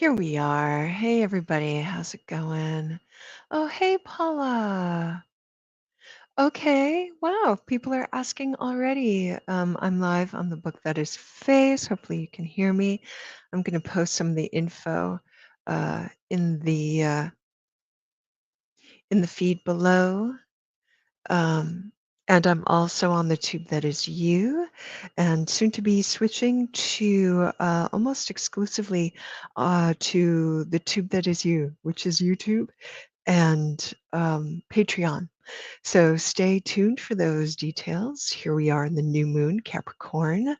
Here we are. Hey, everybody. How's it going? Oh, hey, Paula. Okay. Wow. People are asking already. I'm live on the book that is Face. Hopefully, you can hear me. I'm going to post some of the info uh, in the uh, in the feed below. Um, and I'm also on the tube that is you, and soon to be switching to almost exclusively to the tube that is you, which is YouTube and Patreon. So stay tuned for those details. Here we are in the new moon, Capricorn.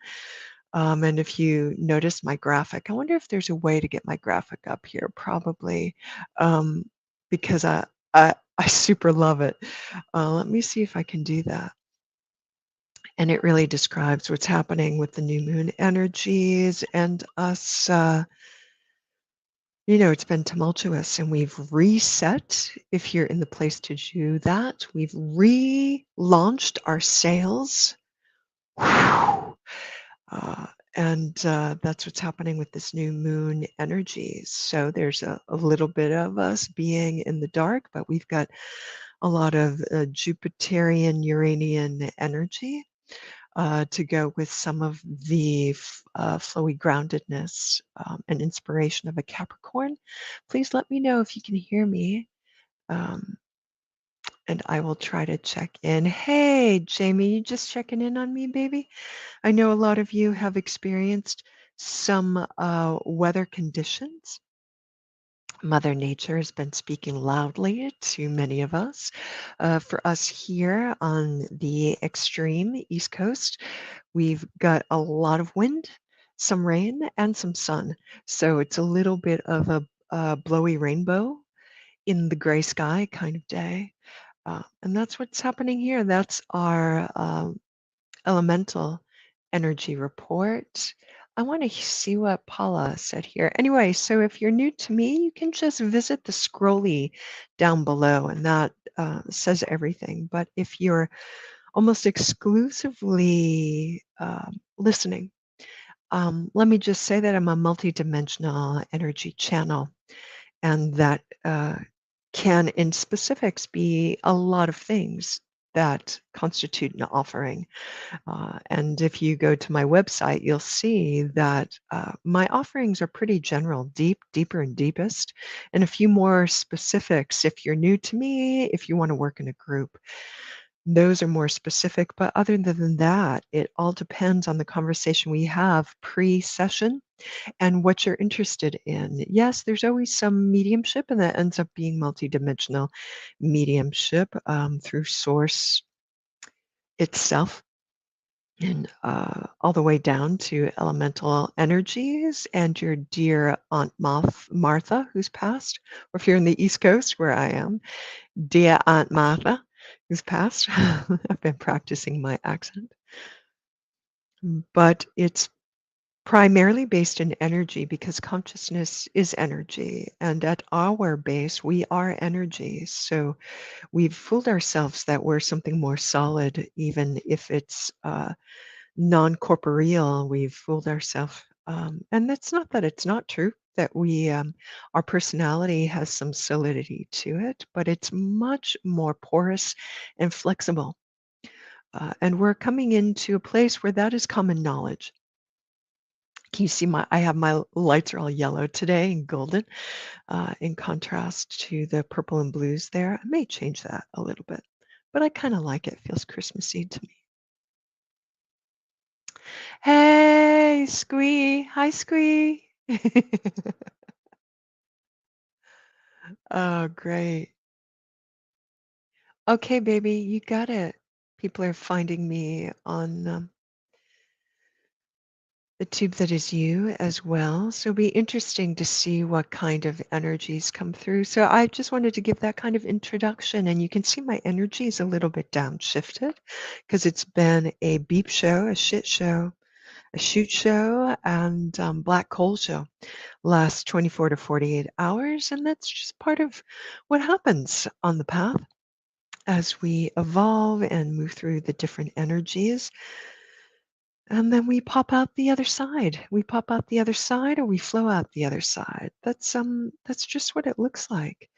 And if you notice my graphic, I wonder if there's a way to get my graphic up here, probably, because I super love it. Let me see if I can do that. And it really describes what's happening with the new moon energies and us. It's been tumultuous and we've reset. If you're in the place to do that, we've relaunched our sails. Whew. And that's what's happening with this new moon energies. So there's a little bit of us being in the dark, but we've got a lot of Jupiterian, Uranian energy to go with some of the flowy groundedness and inspiration of a Capricorn. Please let me know if you can hear me, um, and I will try to check in. Hey, Jamie, you just checking in on me, baby? I know a lot of you have experienced some weather conditions. Mother Nature has been speaking loudly to many of us. For us here on the extreme East Coast, we've got a lot of wind, some rain, and some sun. So it's a little bit of a blowy rainbow in the gray sky kind of day. And that's what's happening here. That's our elemental energy report. I want to see what Paula said here. Anyway, so if you're new to me, you can just visit the scrolly down below, and that says everything. But if you're almost exclusively listening, let me just say that I'm a multidimensional energy channel, and that can, in specifics, be a lot of things that constitute an offering. And if you go to my website, you'll see that my offerings are pretty general, deep, deeper, and deepest, and a few more specifics if you're new to me, if you want to work in a group. Those are more specific, but other than that, it all depends on the conversation we have pre-session and what you're interested in. Yes, there's always some mediumship, and that ends up being multidimensional mediumship through source itself, and all the way down to elemental energies and your dear Aunt Martha, who's passed, or if you're in the East Coast where I am, dear Aunt Martha, who's passed. I've been practicing my accent, but it's primarily based in energy because consciousness is energy. And at our base, we are energy. So we've fooled ourselves that we're something more solid, even if it's non-corporeal. We've fooled ourselves, and it's not that it's not true that we our personality has some solidity to it, but it's much more porous and flexible. And we're coming into a place where that is common knowledge. Can you see I have my lights are all yellow today and golden, in contrast to the purple and blues there. I may change that a little bit, but I kind of like it. It feels Christmassy to me. Hey, Squee. Hi, Squee. Oh, great. Okay, baby, you got it. People are finding me on the tube that is you as well. So it'll be interesting to see what kind of energies come through. So I just wanted to give that kind of introduction. And you can see my energy is a little bit downshifted because it's been a beep show, a shit show, a shoot show, and black hole show last 24 to 48 hours. And that's just part of what happens on the path as we evolve and move through the different energies. And then we pop out the other side. We pop out the other side or we flow out the other side. That's just what it looks like.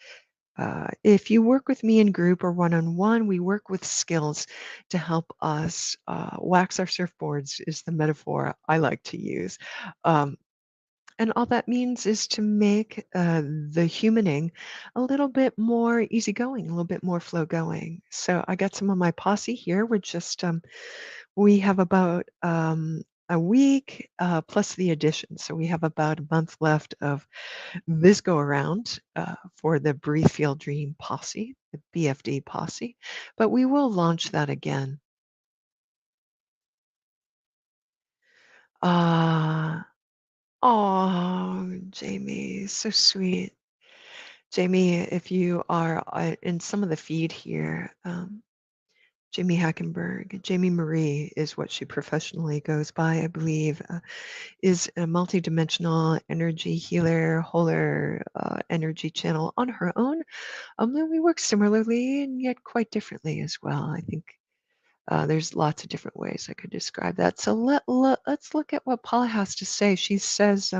If you work with me in group or one-on-one, we work with skills to help us wax our surfboards is the metaphor I like to use. Um, and all that means is to make the humaning a little bit more easygoing, a little bit more flow going. So I got some of my posse here. We have about a week plus the addition. So we have about a month left of this go around for the Breathe Feel Dream posse, the BFD posse. But we will launch that again. Uh, oh, Jamie, so sweet. Jamie, if you are in some of the feed here, Jamie Hackenberg, Jamie Marie is what she professionally goes by, I believe, is a multidimensional energy healer, wholer, energy channel on her own. And we work similarly and yet quite differently as well. I think there's lots of different ways I could describe that. So let's look at what Paula has to say. She says,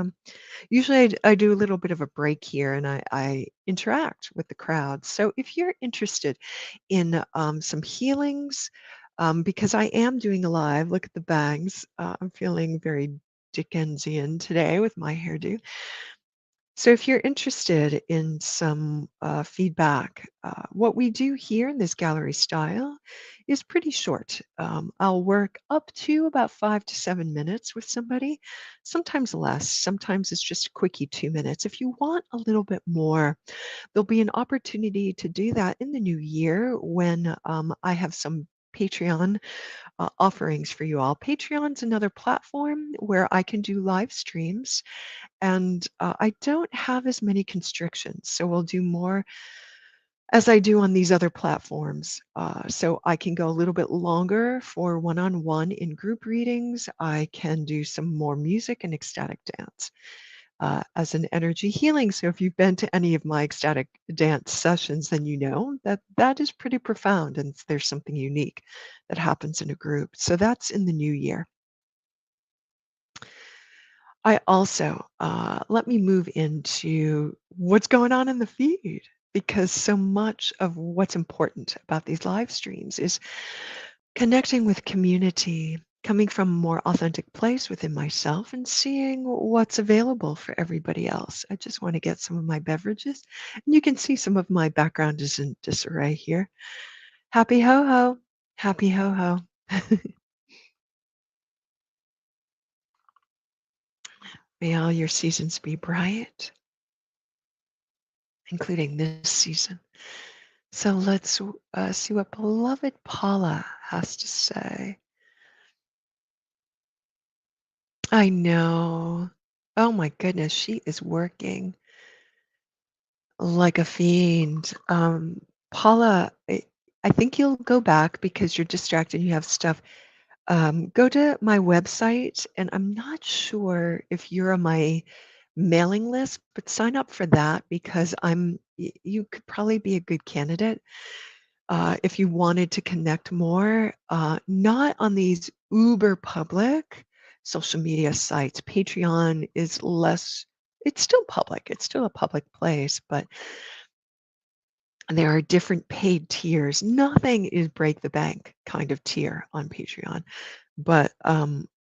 usually I do a little bit of a break here and I interact with the crowd. So if you're interested in some healings, because I am doing a live, look at the bangs. I'm feeling very Dickensian today with my hairdo. So if you're interested in some feedback, what we do here in this gallery style is pretty short. I'll work up to about 5 to 7 minutes with somebody, sometimes less, sometimes it's just a quickie 2 minutes. If you want a little bit more, there'll be an opportunity to do that in the new year when I have some Patreon offerings for you all. Patreon's another platform where I can do live streams and I don't have as many constrictions. So we'll do more as I do on these other platforms. So I can go a little bit longer for one-on-one in group readings. I can do some more music and ecstatic dance as an energy healing. So if you've been to any of my ecstatic dance sessions, then you know that that is pretty profound and there's something unique that happens in a group. So that's in the new year. I also let me move into what's going on in the feed because so much of what's important about these live streams is connecting with community, coming from a more authentic place within myself and seeing what's available for everybody else. I just want to get some of my beverages. And you can see some of my background is in disarray here. Happy ho ho. Happy ho ho. May all your seasons be bright, including this season. So let's see what beloved Paula has to say. I know. Oh my goodness, she is working like a fiend. Paula, I think you'll go back because you're distracted. You have stuff. Go to my website, and I'm not sure if you're on my mailing list, but sign up for that because you could probably be a good candidate if you wanted to connect more, not on these uber public social media sites. Patreon is less, it's still public, it's still a public place, but there are different paid tiers. Nothing is break the bank kind of tier on Patreon, but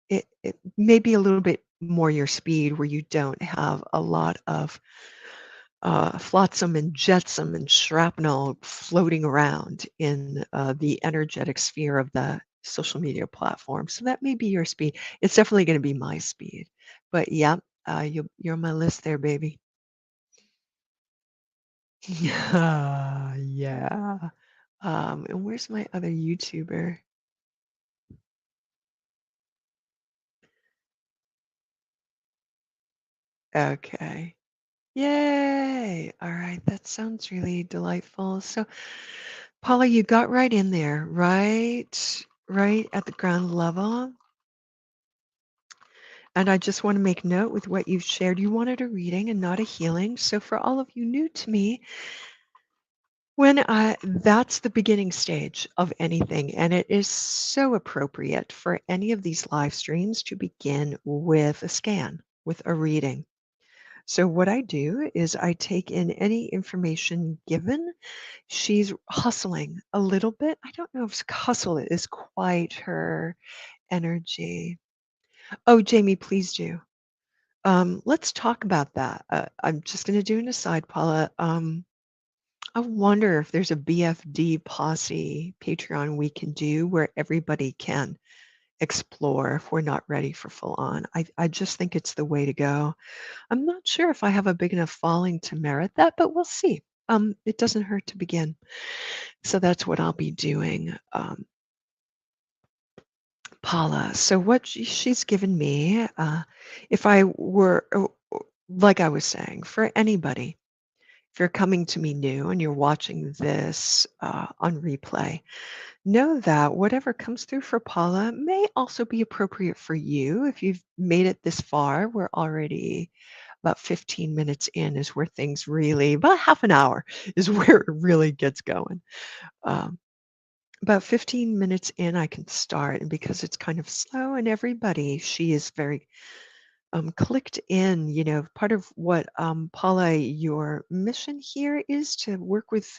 it may be a little bit more your speed where you don't have a lot of flotsam and jetsam and shrapnel floating around in the energetic sphere of the social media platform. So that may be your speed. It's definitely going to be my speed. But yeah, you're on my list there, baby. Yeah, yeah. And where's my other YouTuber? Okay. Yay! All right, that sounds really delightful. So, Paula, you got right in there, right at the ground level. And I just want to make note with what you've shared. You wanted a reading and not a healing. So, for all of you new to me, That's the beginning stage of anything, and it is so appropriate for any of these live streams to begin with a scan, with a reading. So what I do is I take in any information given. She's hustling a little bit. I don't know if hustle is quite her energy. Oh, Jamie, please do. Let's talk about that. I'm just going to do an aside, Paula. I wonder if there's a BFD posse Patreon we can do where everybody can explore if we're not ready for full on. I just think it's the way to go. I'm not sure if I have a big enough following to merit that, but we'll see. It doesn't hurt to begin. So that's what I'll be doing, Paula. So what she's given me, if I were, like I was saying, for anybody, if you're coming to me new and you're watching this on replay, know that whatever comes through for Paula may also be appropriate for you. If you've made it this far, we're already about 15 minutes in is where things really, about half an hour is where it really gets going. Um, about 15 minutes in, I can start. And because it's kind of slow and everybody, she is very clicked in, part of what, Paula, your mission here is to work with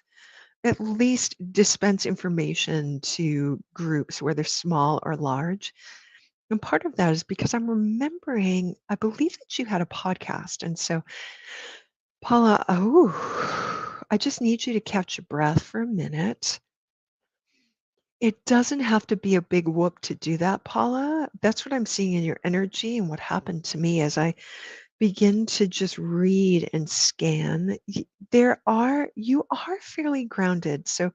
at least dispense information to groups, whether small or large. And part of that is because I'm remembering, I believe that you had a podcast. And so, Paula, I just need you to catch your breath for a minute. It doesn't have to be a big whoop to do that, Paula. That's what I'm seeing in your energy and what happened to me as I begin to just read and scan. You are fairly grounded. So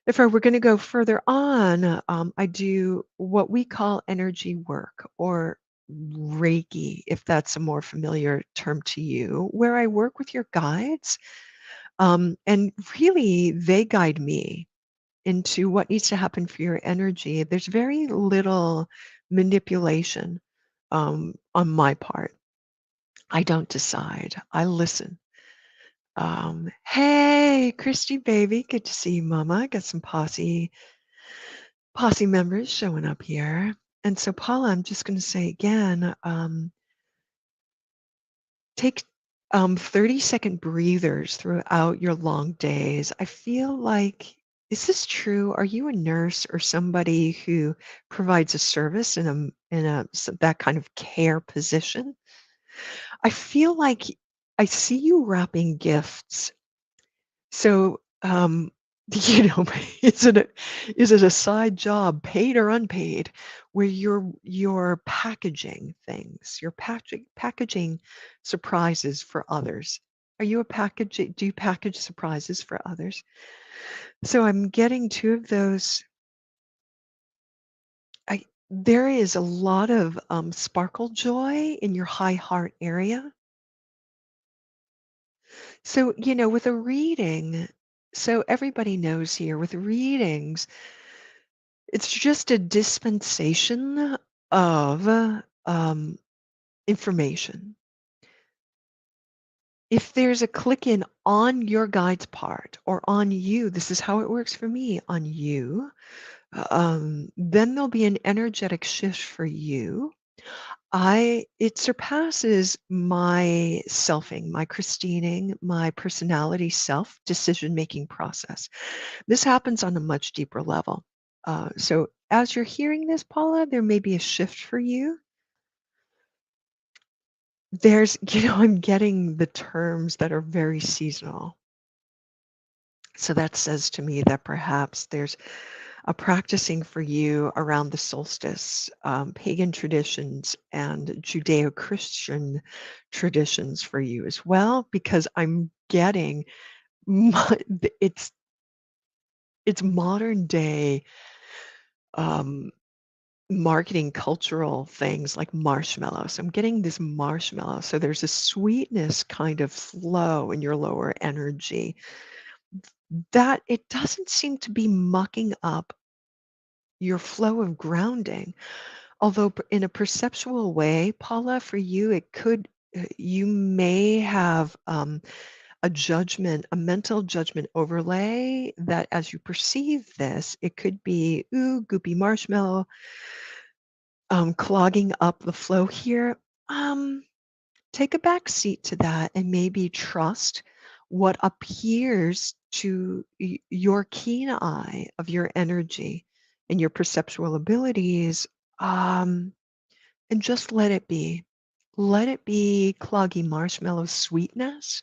if I were going to go further on, I do what we call energy work or Reiki, if that's a more familiar term to you, where I work with your guides. And really, they guide me into what needs to happen for your energy. There's very little manipulation on my part. I don't decide. I listen. Hey, Christy, baby, good to see you, Mama. Got some posse members showing up here. And so, Paula, I'm just going to say again, take 30-second breathers throughout your long days. I feel like, is this true? Are you a nurse or somebody who provides a service in that kind of care position? I feel like I see you wrapping gifts. So, you know, is it a side job, paid or unpaid, where you're packaging things, you're packaging surprises for others? Are you a package? Do you package surprises for others? So I'm getting two of those. There is a lot of sparkle joy in your high heart area. So, with a reading, so everybody knows here with readings, it's just a dispensation of information. If there's a click in on your guide's part or on you, this is how it works for me, on you, then there'll be an energetic shift for you. It surpasses my selfing, my Christining, my personality self decision-making process. This happens on a much deeper level. So as you're hearing this, Paula, there may be a shift for you. I'm getting the terms that are very seasonal. So that says to me that perhaps there's a practicing for you around the solstice, pagan traditions and Judeo-Christian traditions for you as well, because I'm getting my, it's modern day um, marketing cultural things like marshmallows. I'm getting this marshmallow. So there's a sweetness kind of flow in your lower energy that it doesn't seem to be mucking up your flow of grounding. Although in a perceptual way, Paula, for you, it could, you may have a judgment, a mental judgment overlay that as you perceive this, it could be, ooh, goopy marshmallow, clogging up the flow here. Um, Take a back seat to that and maybe trust what appears to your keen eye of your energy and your perceptual abilities, um, and just let it be. Let it be cloggy marshmallow sweetness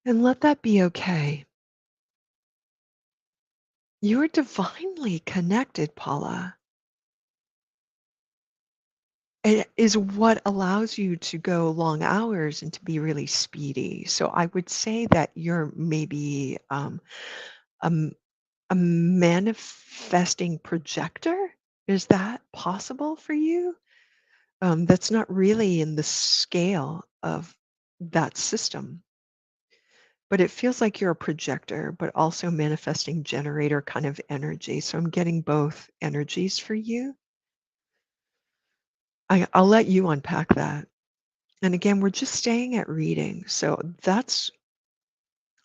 and let that be okay. You're divinely connected, Paula. It is what allows you to go long hours and to be really speedy. So I would say that you're maybe a, m- a manifesting projector. Is that possible for you? That's not really in the scale of that system, but it feels like you're a projector, but also manifesting generator kind of energy. So I'm getting both energies for you. I'll let you unpack that. And again, we're just staying at reading. So that's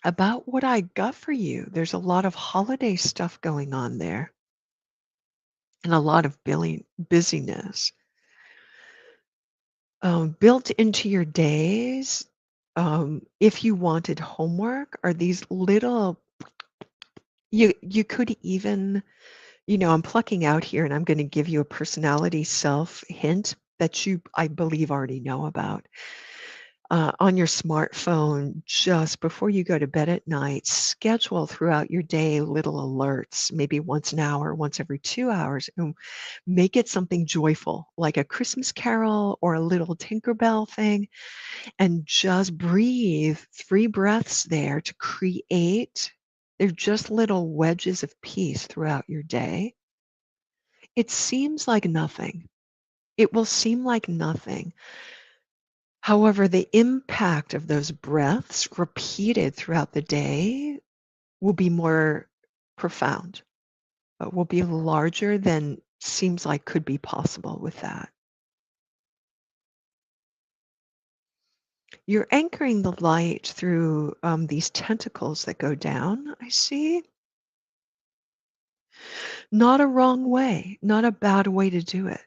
about what I got for you. There's a lot of holiday stuff going on there and a lot of busyness. Built into your days, if you wanted homework, are these little, you could even, I'm plucking out here and I'm going to give you a personality self hint that you, I believe, already know about. On your smartphone, just before you go to bed at night, schedule throughout your day little alerts, maybe once an hour, once every 2 hours, and make it something joyful, like a Christmas carol or a little Tinkerbell thing, and just breathe 3 breaths there to create. They're just little wedges of peace throughout your day. It seems like nothing. It will seem like nothing. However, the impact of those breaths repeated throughout the day will be more profound, will be larger than seems like could be possible with that. You're anchoring the light through these tentacles that go down, I see. Not a wrong way, not a bad way to do it.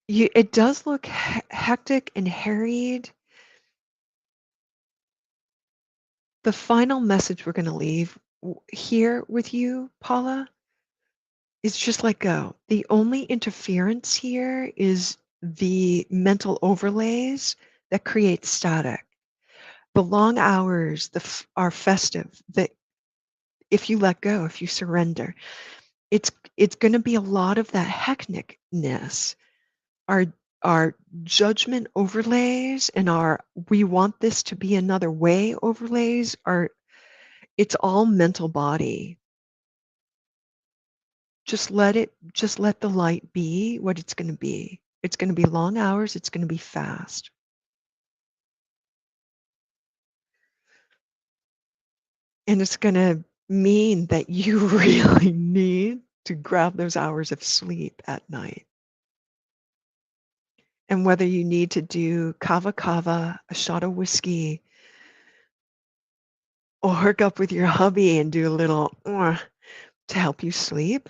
It does look hectic and harried. The final message we're going to leave here with you, Paula, is just let go. The only interference here is the mental overlays that create static. The long hours are festive. That if you let go, if you surrender, it's it's going to be a lot of that hecticness. Our our judgment overlays and our we want this to be another way overlays are it's all mental body. Just let the light be what it's going to be. It's going to be long hours, it's going to be fast. And it's going to mean that you really need to grab those hours of sleep at night. And whether you need to do kava kava, a shot of whiskey, or hook up with your hubby and do a little to help you sleep,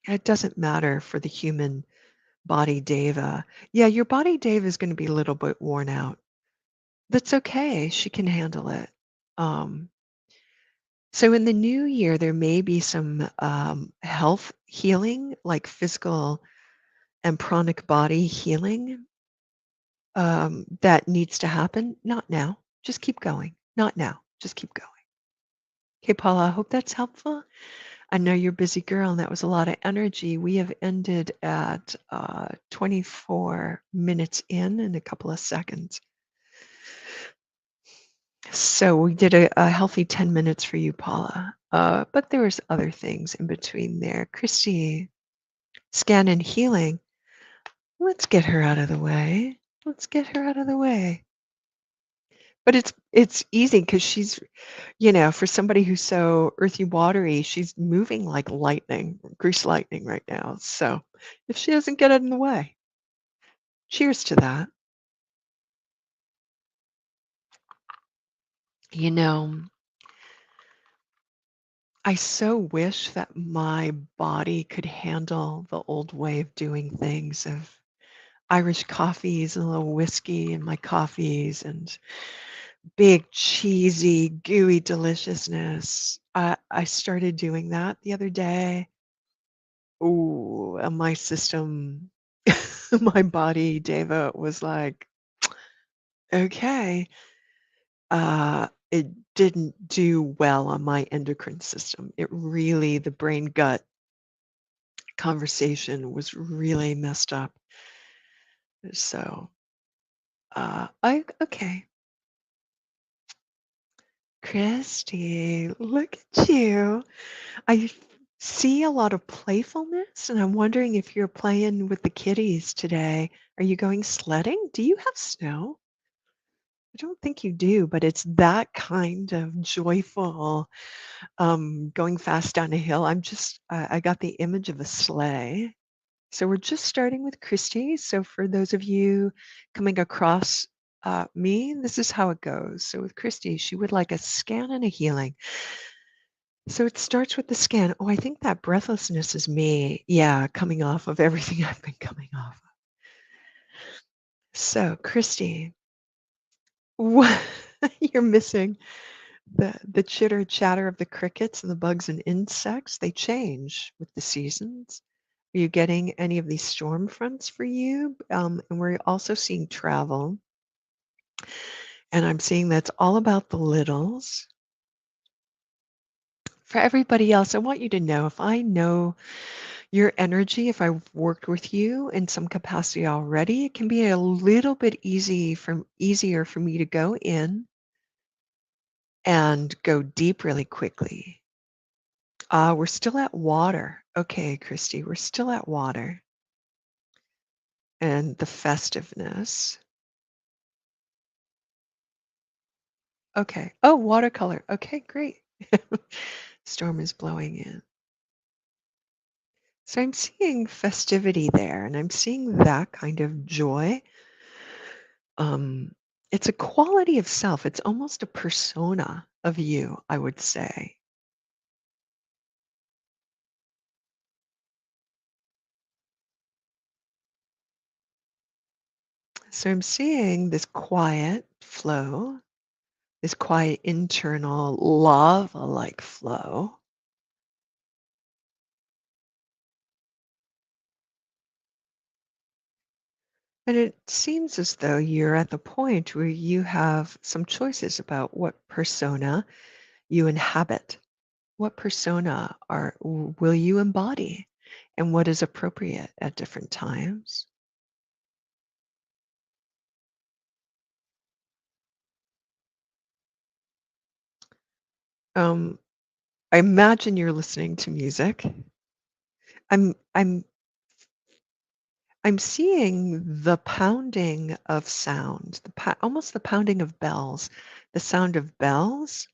it doesn't matter for the human body deva. Yeah, your body deva is going to be a little bit worn out. That's okay. She can handle it. Um, so in the new year, there may be some health healing, like physical and pranic body healing that needs to happen. Not now. Just keep going. Not now. Just keep going. Okay, Paula, I hope that's helpful. I know you're a busy girl, and that was a lot of energy. We have ended at 24 minutes in a couple of seconds. So we did a healthy 10 minutes for you, Paula. But there was other things in between there. Christy, scan and healing. Let's get her out of the way. Let's get her out of the way. But it's easy because she's, for somebody who's so earthy, watery, she's moving like lightning, grease lightning right now. So if she doesn't get it in the way, cheers to that. You know, I so wish that my body could handle the old way of doing things, of Irish coffees and a little whiskey in my coffees and big, cheesy, gooey deliciousness. I started doing that the other day. Ooh, and my system, my body, Deva, was like, okay. It didn't do well on my endocrine system. It really, the brain gut conversation was really messed up. So, okay. Christy, look at you. I see a lot of playfulness, and I'm wondering if you're playing with the kitties today. Are you going sledding? Do you have snow? I don't think you do, but it's that kind of joyful, going fast down a hill. I got the image of a sleigh. So we're just starting with Christy. So for those of you coming across me, this is how it goes. So with Christy, she would like a scan and a healing. So it starts with the scan. Oh, I think that breathlessness is me. Yeah, coming off of everything I've been coming off of. So, Christy, what you're missing the chitter chatter of the crickets and the bugs and insects. They change with the seasons. Are you getting any of these storm fronts for you? And we're also seeing travel. And I'm seeing that's all about the littles. For everybody else, I want you to know, if I know your energy, if I've worked with you in some capacity already, it can be a little bit easier for me to go in and go deep really quickly. We're still at water. Okay, Christy, we're still at water and the festiveness. Okay. Oh, watercolor. Okay, great. Storm is blowing in. So I'm seeing festivity there, and I'm seeing that kind of joy. Um, it's a quality of self. It's almost a persona of you, I would say. So I'm seeing this quiet flow, this quiet internal lava-like flow. And it seems as though you're at the point where you have some choices about what persona you inhabit. What persona will you embody, and what is appropriate at different times? Um, I imagine you're listening to music. I'm I'm I'm seeing the pounding of sound, almost the pounding of bells, the sound of bells.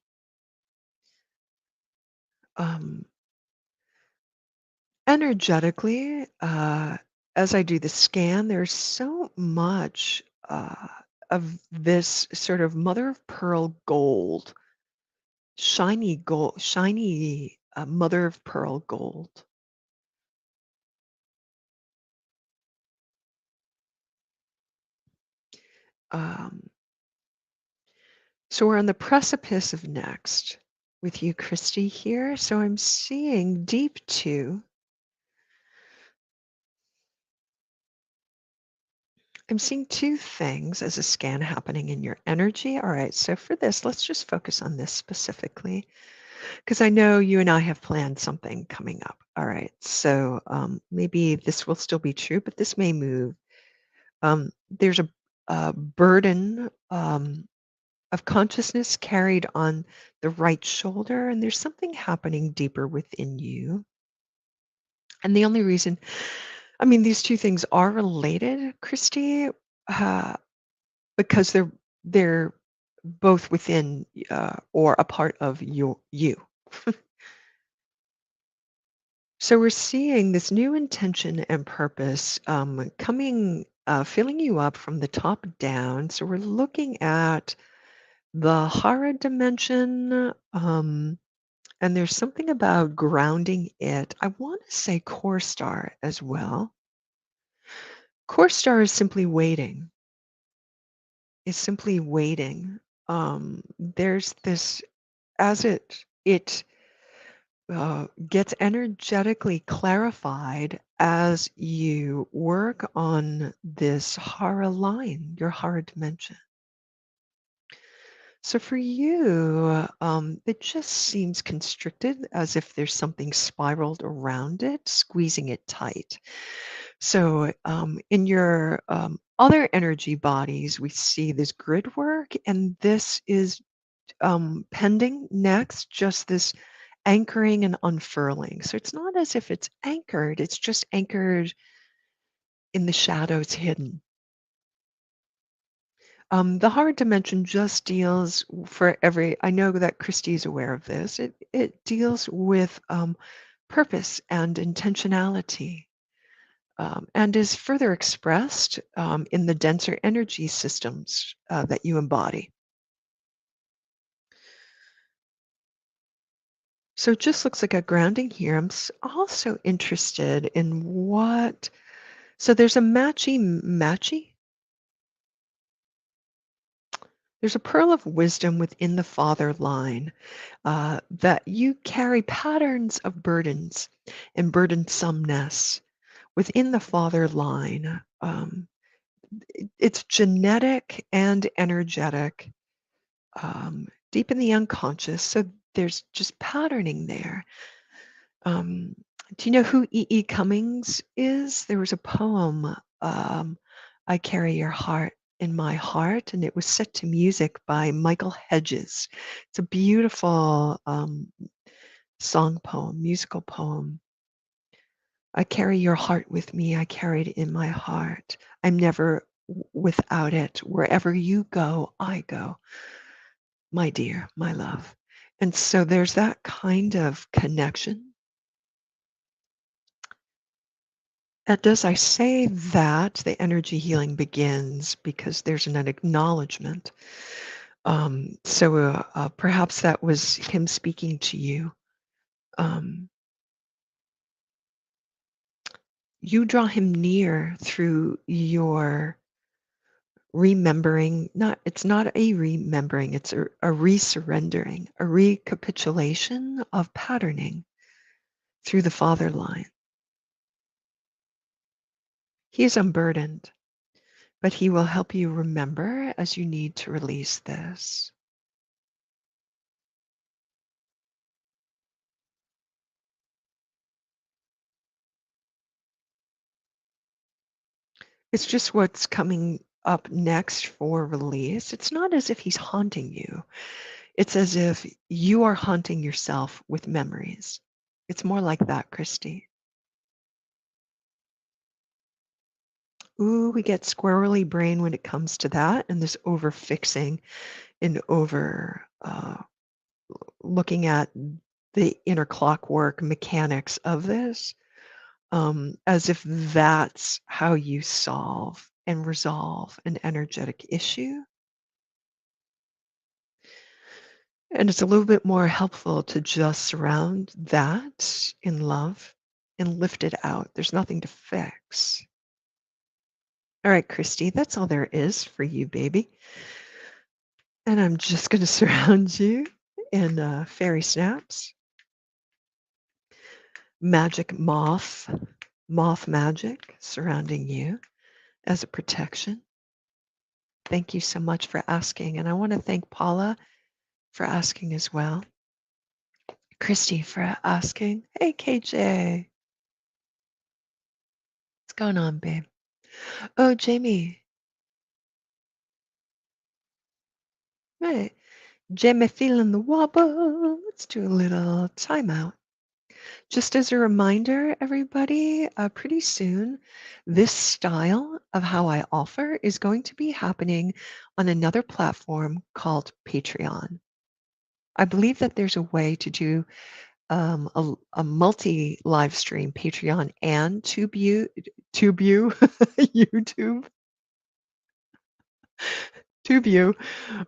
Um, Energetically, as I do the scan, there's so much of this sort of mother of pearl gold, shiny gold, shiny mother of pearl gold. Um, so we're on the precipice of next with you, Christy, here. So I'm seeing deep two. I'm seeing two things as a scan happening in your energy. All right, so for this, let's just focus on this specifically, because I know you and I have planned something coming up. All right, so maybe this will still be true, but this may move. There's a burden of consciousness carried on the right shoulder, and there's something happening deeper within you. And the only reason, I mean, these two things are related, Christy, uh, because they're both within or a part of you. So we're seeing this new intention and purpose coming, filling you up from the top down. So we're looking at the Hara dimension, and there's something about grounding it. I want to say core star as well. Core star is simply waiting. Is simply waiting. There's this as it gets energetically clarified as you work on this Hara line, your Hara dimension. So for you, it just seems constricted as if there's something spiraled around it, squeezing it tight. So in your other energy bodies, we see this grid work, and this is pending next, just this anchoring and unfurling. So it's not as if it's anchored, it's just anchored in the shadows hidden. The hard dimension just deals for every, I know that Christy's aware of this, it deals with purpose and intentionality and is further expressed in the denser energy systems that you embody. So it just looks like a grounding here. Also interested in what, so there's a matchy. There's a pearl of wisdom within the father line that you carry patterns of burdens and burdensomeness within the father line. It's genetic and energetic, deep in the unconscious. So there's just patterning there. Um, do you know who E.E. Cummings is? There was a poem, I Carry Your Heart in My Heart, and it was set to music by Michael Hedges. It's a beautiful song poem, musical poem. I carry your heart with me. I carry it in my heart. I'm never without it. Wherever you go, I go, my dear, my love. And so there's that kind of connection. And as I say that, the energy healing begins because there's an acknowledgement. So perhaps that was him speaking to you. Um, you draw him near through your remembering. Not, it's not a remembering, it's a resurrendering, a recapitulation of patterning through the father line. He is unburdened, but he will help you remember as you need to release this. It's just what's coming up next for release. It's not as if he's haunting you. It's as if you are haunting yourself with memories. It's more like that, Christy. Ooh, we get squirrely brain when it comes to that, and this over fixing and over looking at the inner clockwork mechanics of this, as if that's how you solve and resolve an energetic issue. And it's a little bit more helpful to just surround that in love and lift it out. There's nothing to fix. All right, Christy, that's all there is for you, baby. And I'm just going to surround you in fairy snaps, magic moth magic surrounding you as a protection. Thank you so much for asking. And I want to thank Paula for asking as well. Christy for asking. Hey, KJ. What's going on, babe? Oh, Jamie. Right. Jamie feeling the wobble. Let's do a little timeout. Just as a reminder, everybody, pretty soon, this style of how I offer is going to be happening on another platform called Patreon. I believe that there's a way to do a multi live stream Patreon and TubeU, YouTube, TubeU,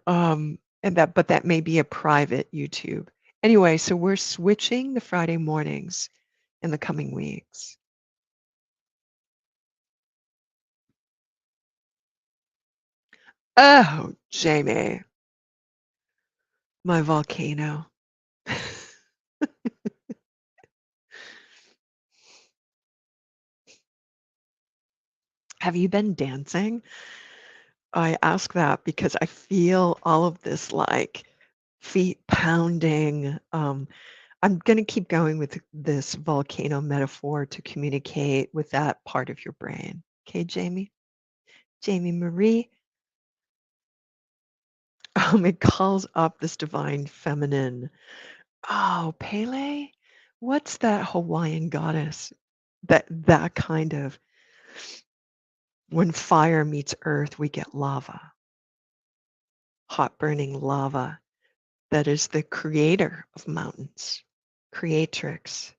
and but that may be a private YouTube. Anyway, so we're switching the Friday mornings in the coming weeks. Oh, Jamie, my volcano. Have you been dancing? I ask that because I feel all of this like feet pounding. I'm going to keep going with this volcano metaphor to communicate with that part of your brain. Okay, Jamie? Jamie Marie. It calls up this divine feminine. Oh, Pele? What's that Hawaiian goddess? That kind of when fire meets earth, we get lava, hot burning lava. That is the creator of mountains, creatrix.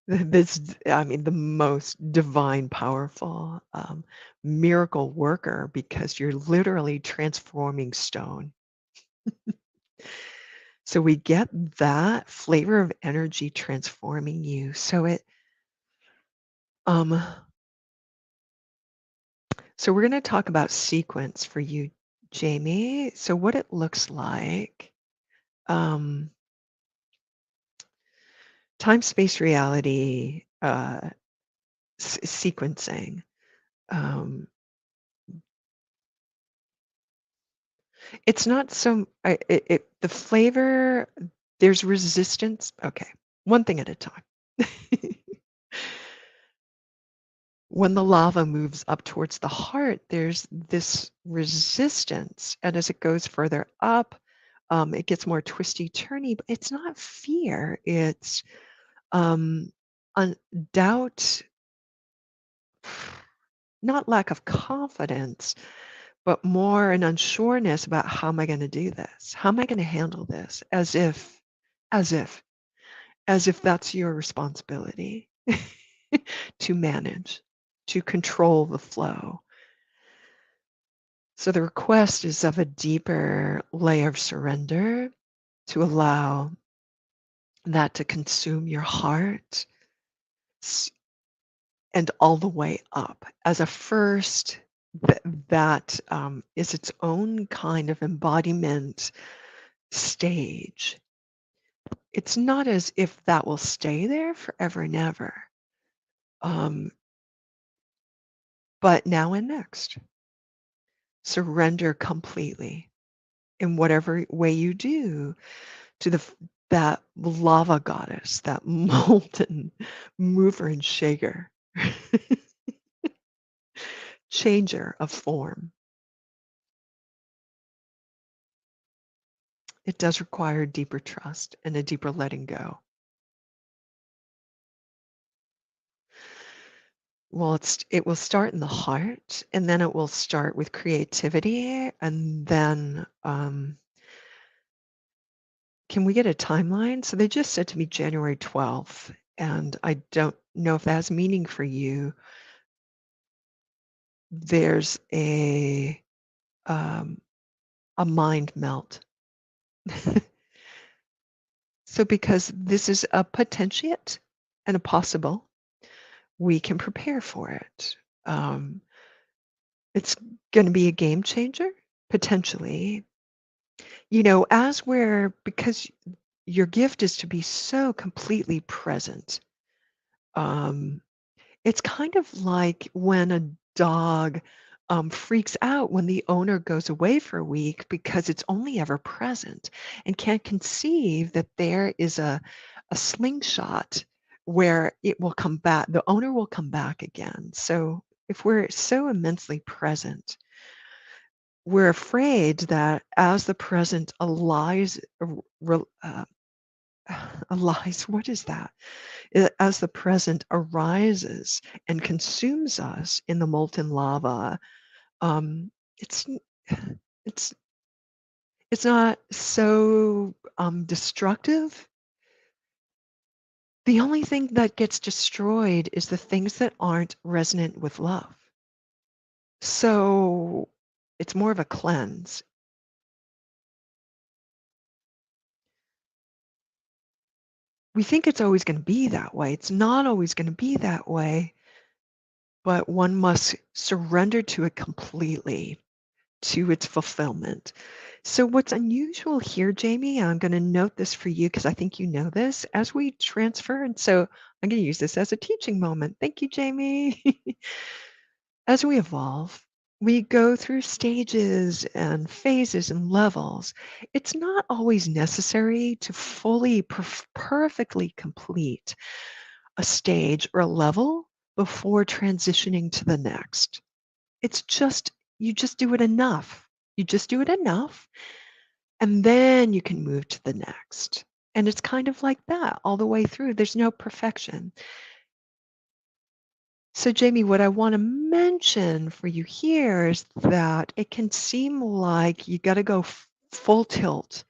This, I mean, the most divine, powerful miracle worker because you're literally transforming stone. So we get that flavor of energy transforming you. Um, so we're going to talk about sequence for you, Jamie. So what it looks like, um, time, space, reality, sequencing. Um, it's not so, the flavor, there's resistance. Okay, one thing at a time. When the lava moves up towards the heart, there's this resistance. And as it goes further up, it gets more twisty, turny, but it's not fear. It's um, doubt, not lack of confidence, but more an unsureness about how am I going to do this? How am I going to handle this? As if, as if that's your responsibility to manage, to control the flow. So the request is of a deeper layer of surrender to allow that to consume your heart and all the way up. As a first, that is its own kind of embodiment stage. It's not as if that will stay there forever and ever, um, but now and next. Surrender completely in whatever way you do to that lava goddess, that molten mover and shaker, changer of form. It does require deeper trust and a deeper letting go. Well, it will start in the heart, and then it will start with creativity, and then can we get a timeline? So they just said to me January 12th, and I don't know if that has meaning for you. There's um, a mind melt. So because this is a potentiate and a possible, we can prepare for it. It's going to be a game changer, potentially. You know, because your gift is to be so completely present. Um, it's kind of like when a dog freaks out when the owner goes away for a week because it's only ever present and can't conceive that there is a slingshot where it will come back, the owner will come back again. So if we're so immensely present, we're afraid that as the present Arise, what is that? As the present arises and consumes us in the molten lava, um, it's n- it's it's not so destructive. The only thing that gets destroyed is the things that aren't resonant with love. So it's more of a cleanse. We think it's always going to be that way. It's not always going to be that way, but one must surrender to it completely, to its fulfillment. So, what's unusual here, Jamie, I'm going to note this for you because I think you know this as we transfer. And so I'm going to use this as a teaching moment. Thank you, Jamie. As we evolve, we go through stages and phases and levels. It's not always necessary to fully, perfectly complete a stage or a level before transitioning to the next. It's just, you just do it enough. You just do it enough, and then you can move to the next. And it's kind of like that all the way through. There's no perfection. So, Jamie, what I want to mention for you here is that it can seem like you got to go full tilt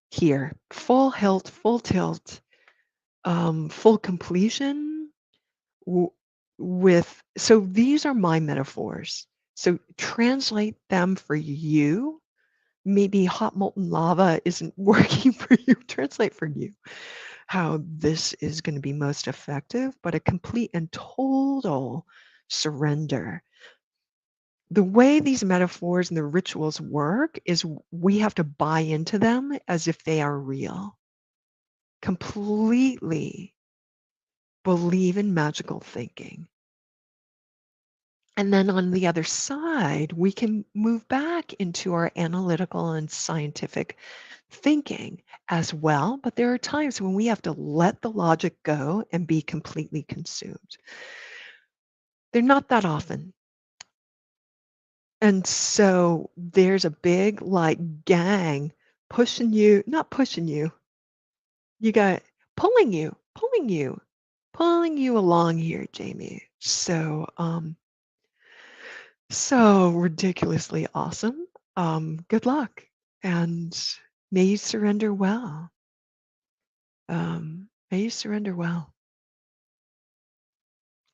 here, full tilt, full completion w- with. So, these are my metaphors. So, translate them for you. Maybe hot molten lava isn't working for you. Translate for you how this is going to be most effective, but a complete and total surrender. The way these metaphors and the rituals work is we have to buy into them as if they are real. Completely believe in magical thinking. And then on the other side, we can move back into our analytical and scientific thinking as well. But there are times when we have to let the logic go and be completely consumed. They're not that often. And so there's a big like gang pushing you, not pushing you, you got pulling you along here, Jamie. So, so ridiculously awesome. Good luck and may you surrender well. May you surrender well.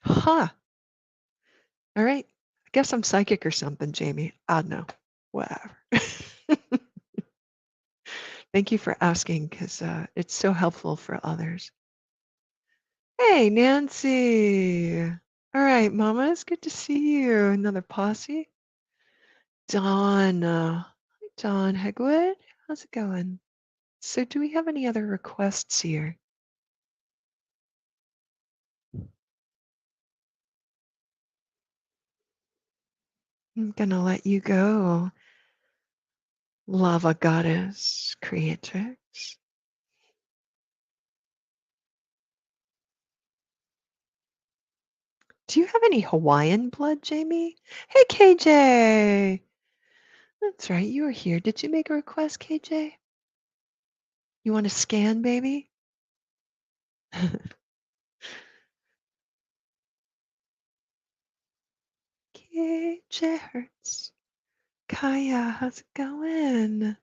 Huh. All right. I guess I'm psychic or something, Jamie. I don't know. Whatever. Thank you for asking because it's so helpful for others. Hey, Nancy. All right, Mama, it's good to see you. Another posse. Dawn. Hi, Dawn Hegwood. How's it going? So, do we have any other requests here? I'm going to let you go, Lava Goddess Creatrix. Do you have any Hawaiian blood, Jamie? Hey, KJ. That's right, you were here. Did you make a request, KJ? You want to scan, baby? KJ Hertz. Kaya, how's it going?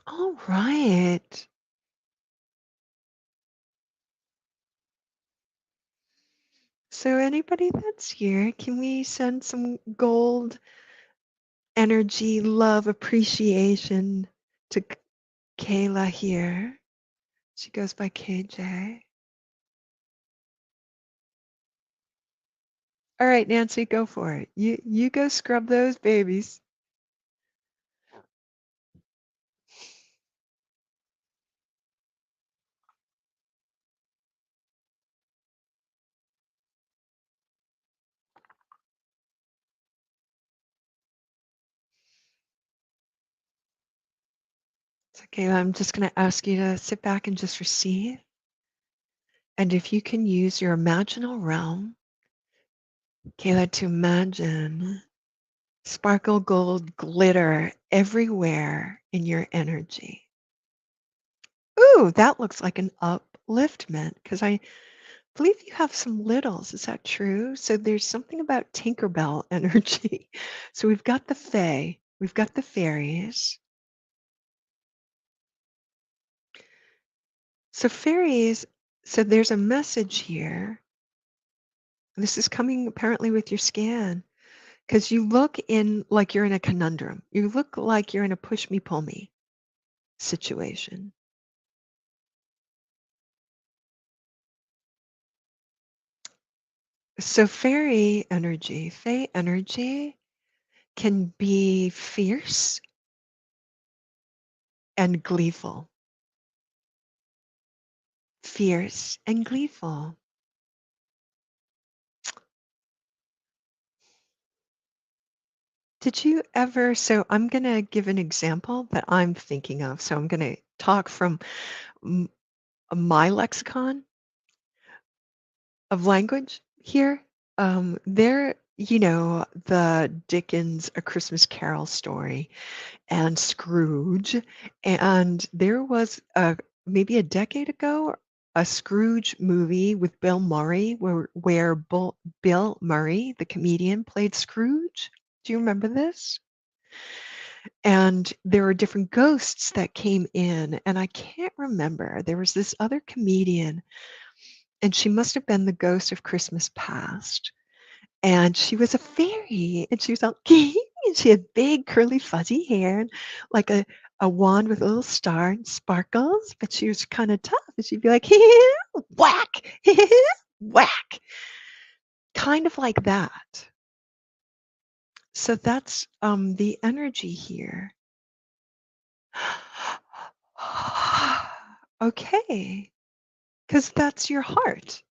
All right. So anybody that's here, can we send some gold energy, love, appreciation to Kayla here? She goes by KJ. All right, Nancy, go for it. You go scrub those babies. It's okay. I'm just going to ask you to sit back and just receive. And if you can use your imaginal realm, Kayla, to imagine Sparkle gold glitter everywhere in your energy. Ooh, that looks like an upliftment because I believe you have some littles. Is that true? So there's something about Tinkerbell energy. So we've got the fae, we've got the fairies. So fairies, so there's a message here. This is coming apparently with your scan because you look in like you're in a conundrum. You look like you're in a push me, pull me situation. So fae energy can be fierce and gleeful. Fierce and gleeful. Did you ever so I'm gonna give an example that I'm thinking of. So I'm gonna talk from m my lexicon of language here. The Dickens A Christmas Carol story and Scrooge, and there was maybe a decade ago, a Scrooge movie with Bill Murray where Bill Murray, the comedian, played Scrooge. Do you remember this? And there were different ghosts that came in, and I can't remember. There was this other comedian, and she must have been the ghost of Christmas past. And she was a fairy, and she was all and she had big curly fuzzy hair and like a wand with a little star and sparkles, but she was kind of tough, and she'd be like, whack, whack, kind of like that. So that's the energy here. Okay, because that's your heart.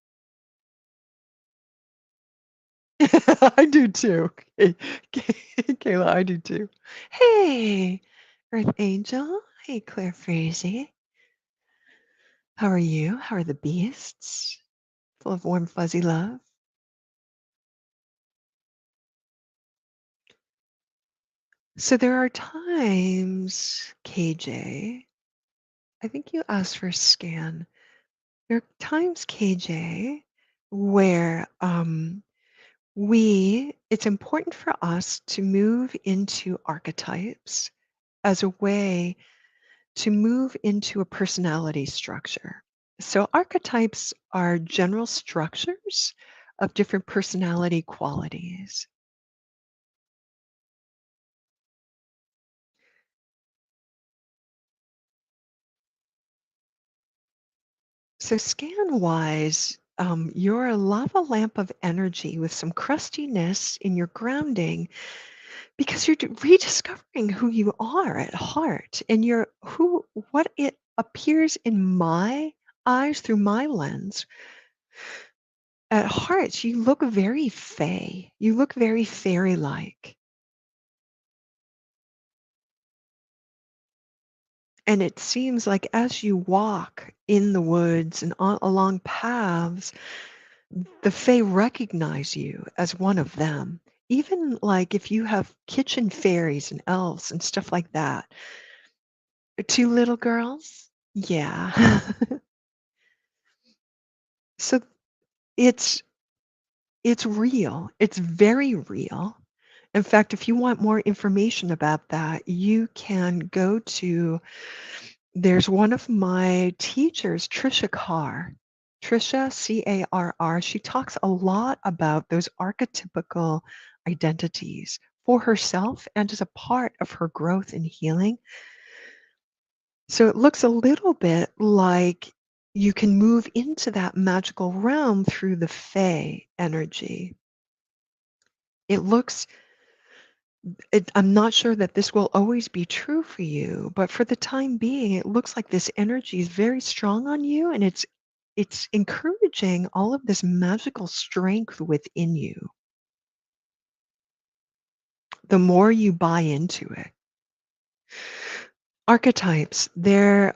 I do too. Kayla, I do too. Hey, Earth Angel. Hey, Claire Frazee. How are you? How are the beasts? Full of warm, fuzzy love. So there are times, KJ, I think you asked for a scan. There are times, KJ, where it's important for us to move into archetypes as a way to move into a personality structure. So, archetypes are general structures of different personality qualities. So, scan wise, you're a lava lamp of energy with some crustiness in your grounding because you're rediscovering who you are at heart and what it appears in my eyes through my lens. At heart, you look very fey. You look very fairy-like. And it seems like as you walk in the woods and along paths, the fae recognize you as one of them. Even like if you have kitchen fairies and elves and stuff like that. Two little girls? Yeah. So it's it's real. It's very real. In fact, if you want more information about that, you can go to there's one of my teachers, Trisha Carr. Trisha, Carr, she talks a lot about those archetypical identities for herself and as a part of her growth and healing. So it looks a little bit like you can move into that magical realm through the Fae energy. It looks I'm not sure that this will always be true for you, but for the time being, it looks like this energy is very strong on you, and it's encouraging all of this magical strength within you. The more you buy into it. Archetypes, there's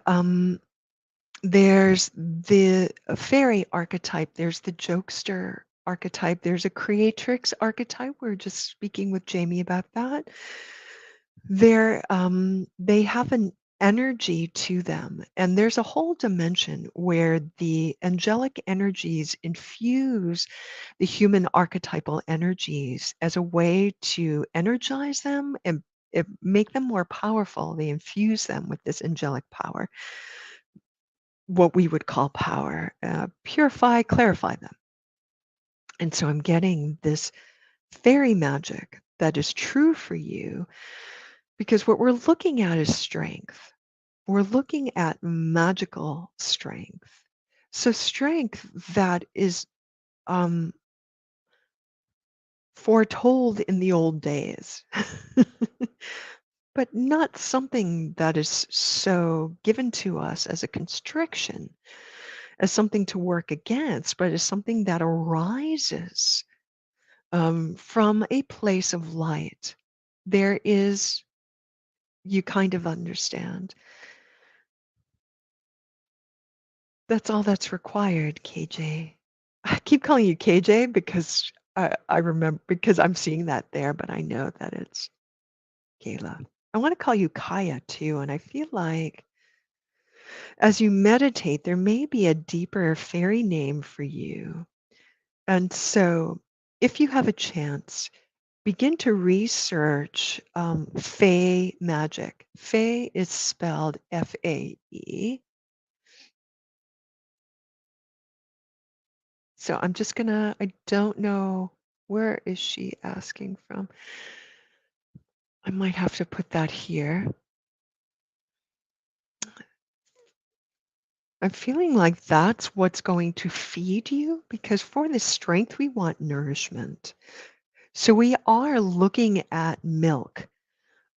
the fairy archetype, there's the jokester archetype. There's a creatrix archetype. We are just speaking with Jamie about that. They have an energy to them, and there's a whole dimension where the angelic energies infuse the human archetypal energies as a way to energize them and make them more powerful. They infuse them with this angelic power, what we would call power, purify, clarify them. And so I'm getting this fairy magic that is true for you because what we're looking at is strength. We're looking at magical strength. So strength that is um, foretold in the old days, but not something that is so given to us as a constriction, as something to work against, but as something that arises from a place of light. There is, you kind of understand. That's all that's required, KJ. I keep calling you KJ because I remember because I'm seeing that there, but I know that it's Kayla. I want to call you Kaya too, and I feel like as you meditate, there may be a deeper fairy name for you. And so, if you have a chance, begin to research Fae magic. Fae is spelled Fae. So I'm just gonna, I don't know, where is she asking from? I might have to put that here. I'm feeling like that's what's going to feed you because for the strength, we want nourishment. So we are looking at milk,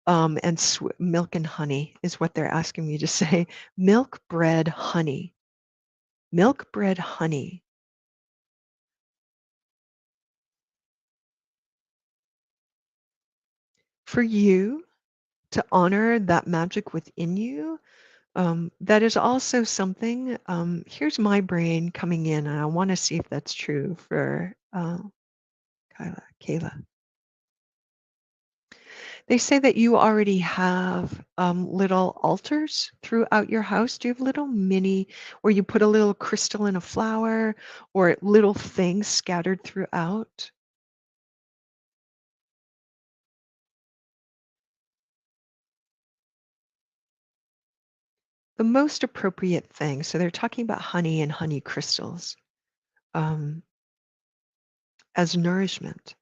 and milk and honey is what they're asking me to say. Milk, bread, honey. Milk, bread, honey. For you to honor that magic within you, that is also something. Here's my brain coming in, and I want to see if that's true for Kayla. They say that you already have little altars throughout your house. Do you have little mini where you put a little crystal in a flower or little things scattered throughout? The most appropriate thing. So they're talking about honey and honey crystals um, as nourishment.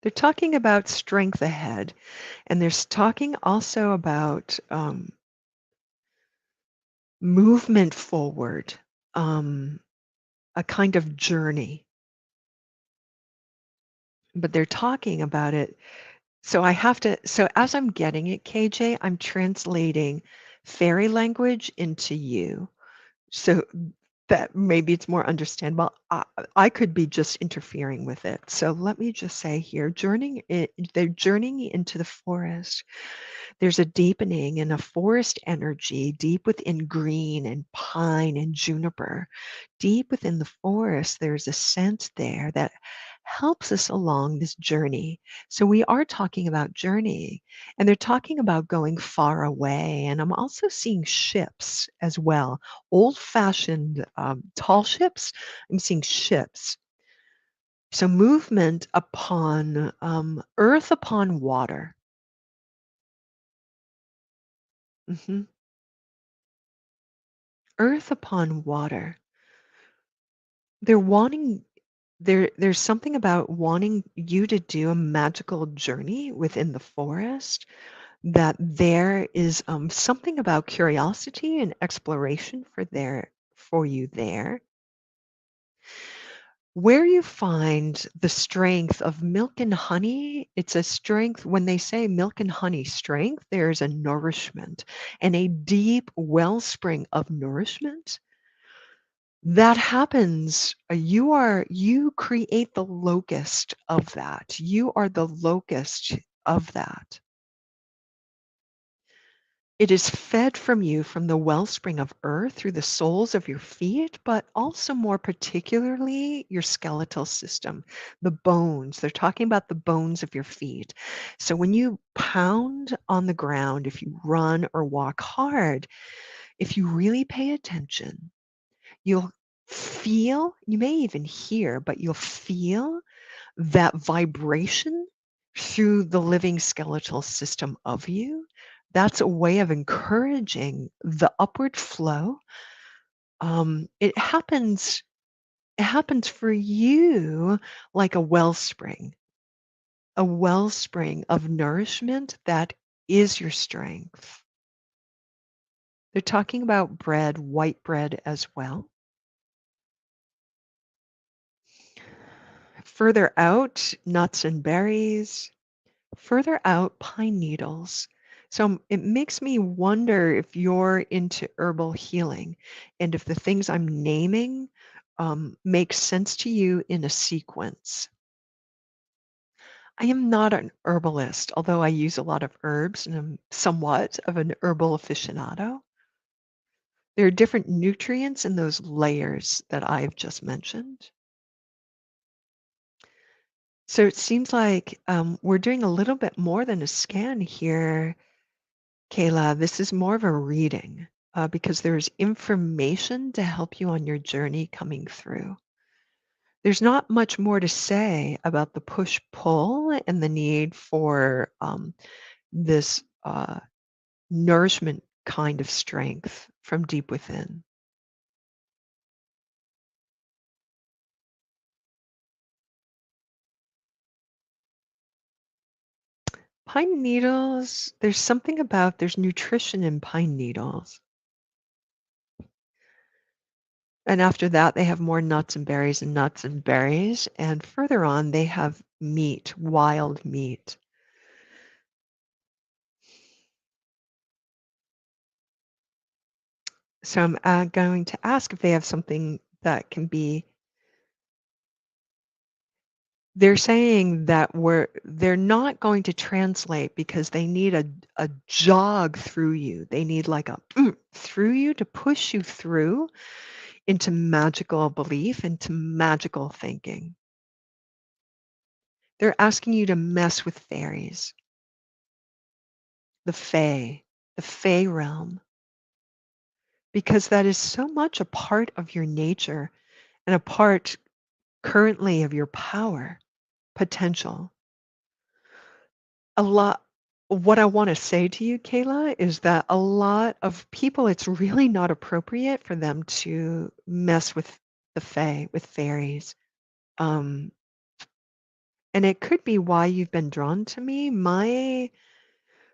They're talking about strength ahead, and they're talking also about movement forward, um, a kind of journey. But they're talking about it. So I have to, so as I'm getting it, KJ, I'm translating fairy language into you. So that maybe it's more understandable. I could be just interfering with it. So let me just say here, they're journeying into the forest. There's a deepening in a forest energy deep within green and pine and juniper. Deep within the forest, there's a scent there that helps us along this journey. So we are talking about journey, and they're talking about going far away. And I'm also seeing ships as well, old-fashioned tall ships. I'm seeing ships. So movement upon earth upon water. Mhm. Earth upon water. They're wanting there's something about wanting you to do a magical journey within the forest, that there is something about curiosity and exploration for you there. Where you find the strength of milk and honey, it's a strength. When they say milk and honey strength, there's a nourishment and a deep wellspring of nourishment that happens. You create the locust of that. You are the locust of that. It is fed from you from the wellspring of earth through the soles of your feet, but also more particularly your skeletal system, the bones. They're talking about the bones of your feet. So when you pound on the ground, if you run or walk hard, if you really pay attention, you'll feel, you may even hear, but you'll feel that vibration through the living skeletal system of you. That's a way of encouraging the upward flow. It happens for you like a wellspring of nourishment that is your strength. They're talking about bread, white bread as well. Further out, nuts and berries. Further out, pine needles. So it makes me wonder if you're into herbal healing and if the things I'm naming make sense to you in a sequence. I am not an herbalist, although I use a lot of herbs and I'm somewhat of an herbal aficionado. There are different nutrients in those layers that I've just mentioned. So it seems like we're doing a little bit more than a scan here, Kayla. This is more of a reading because there's information to help you on your journey coming through. There's not much more to say about the push pull and the need for this nourishment kind of strength from deep within. Pine needles, there's nutrition in pine needles. And after that, they have more nuts and berries and nuts and berries. And further on, they have meat, wild meat. So I'm going to ask if they have something that can be. They're saying that they're not going to translate because they need a jog through you. They need like a through you to push you through into magical belief, into magical thinking. They're asking you to mess with fairies, the fae, the fae realm, because that is so much a part of your nature and a part currently of your power potential. A lot What I want to say to you, Kayla, is that a lot of people, it's really not appropriate for them to mess with the fae, with fairies. Um, and it could be why you've been drawn to me.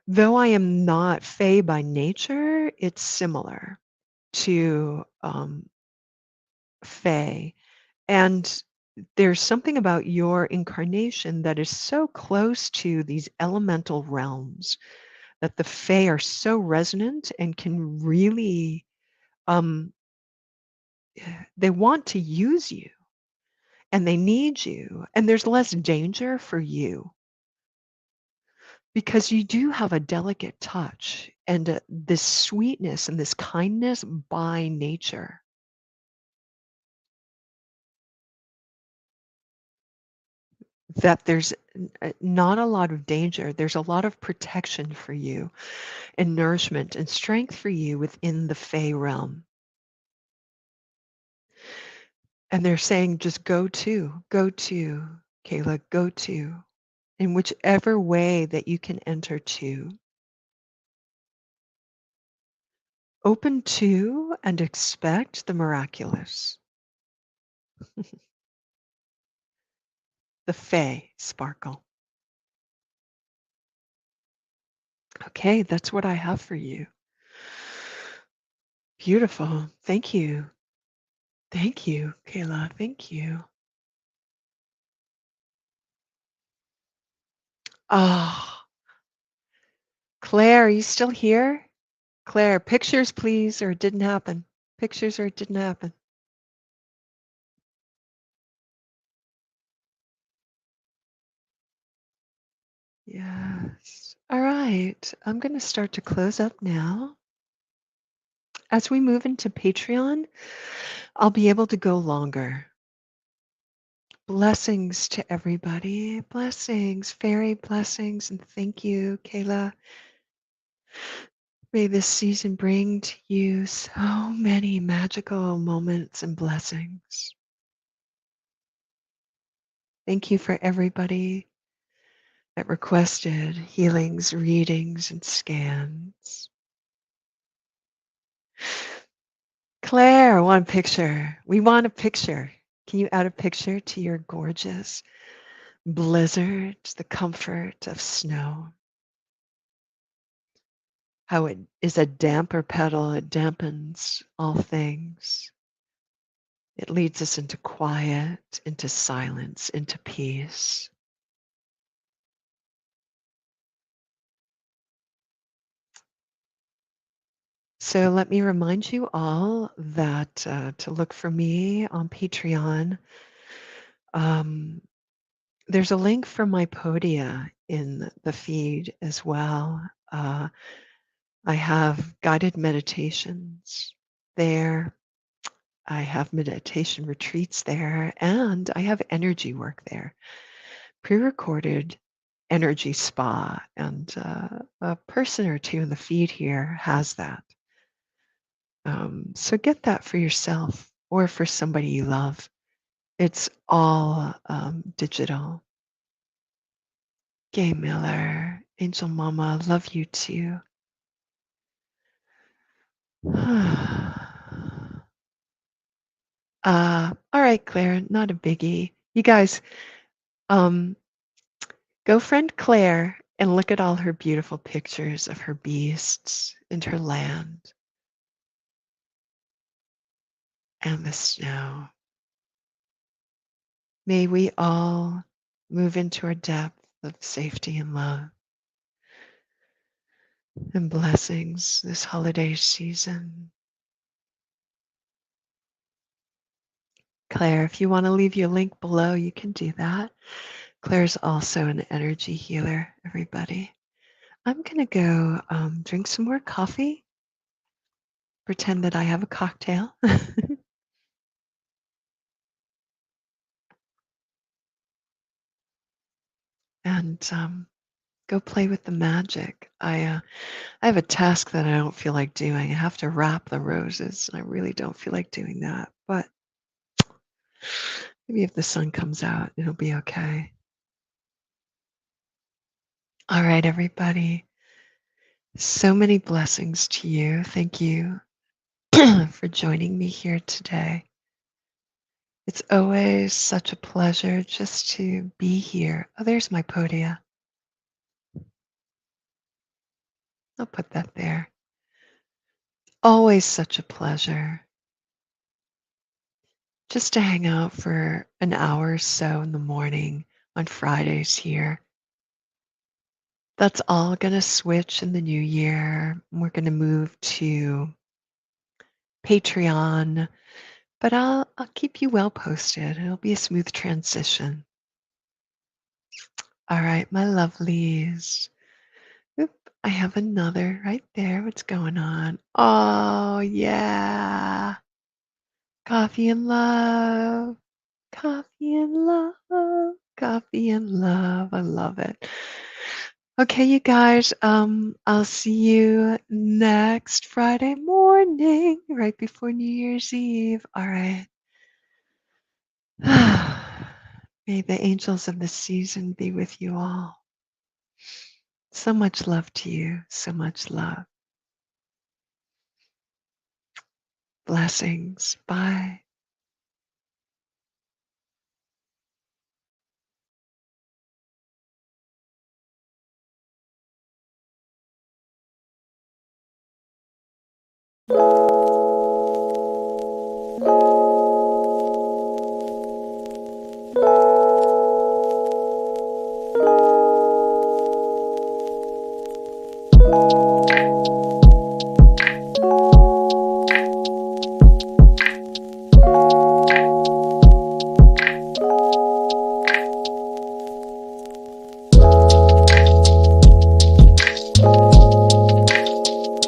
Though I am not fae by nature, it's similar to fae. And there's something about your incarnation that is so close to these elemental realms that the fae are so resonant and can really, um, they want to use you and they need you. And there's less danger for you because you do have a delicate touch and this sweetness and this kindness by nature. That there's not a lot of danger. There's a lot of protection for you and nourishment and strength for you within the Fey realm. And they're saying just go to, Kayla, go to, in whichever way that you can enter to. Open to and expect the miraculous. The Fey sparkle. Okay, that's what I have for you. Beautiful. Thank you. Thank you, Kayla. Thank you. Ah, Claire, are you still here? Claire, pictures, please, or it didn't happen. Pictures, or it didn't happen. Yes. All right, I'm going to start to close up now. As we move into Patreon, I'll be able to go longer. Blessings to everybody. Blessings, fairy blessings, and thank you, Kayla. May this season bring to you so many magical moments and blessings. Thank you for everybody that requested healings, readings, and scans. Claire, I want a picture. We want a picture. Can you add a picture to your gorgeous blizzard, the comfort of snow? How it is a damper pedal, it dampens all things. It leads us into quiet, into silence, into peace. So let me remind you all that to look for me on Patreon. There's a link for my podia in the feed as well. I have guided meditations there. I have meditation retreats there, and I have energy work there. Pre-recorded energy spa, and a person or two in the feed here has that. So get that for yourself or for somebody you love. It's all digital. Gay Miller, Angel Mama, love you too. All right, Claire, not a biggie. You guys, go friend Claire and look at all her beautiful pictures of her beasts and her land and the snow. May we all move into our depth of safety and love and blessings this holiday season. Claire, if you want to leave your link below, you can do that. Claire's also an energy healer, everybody. I'm going to go drink some more coffee, pretend that I have a cocktail. And go play with the magic. I have a task that I don't feel like doing. I have to wrap the roses, and I really don't feel like doing that. But maybe if the sun comes out, it'll be okay. All right, everybody. So many blessings to you. Thank you for joining me here today. It's always such a pleasure just to be here. Oh, there's my podia. I'll put that there. Always such a pleasure just to hang out for an hour or so in the morning on Fridays here. That's all going to switch in the new year. We're going to move to Patreon, but I'll keep you well posted. It'll be a smooth transition. All right, my lovelies. Oop, I have another right there. What's going on? Oh, yeah. Coffee and love. Coffee and love. Coffee and love. I love it. Okay, you guys, I'll see you next Friday morning, right before New Year's Eve. All right. May the angels of the season be with you all. So much love to you. So much love. Blessings. Bye.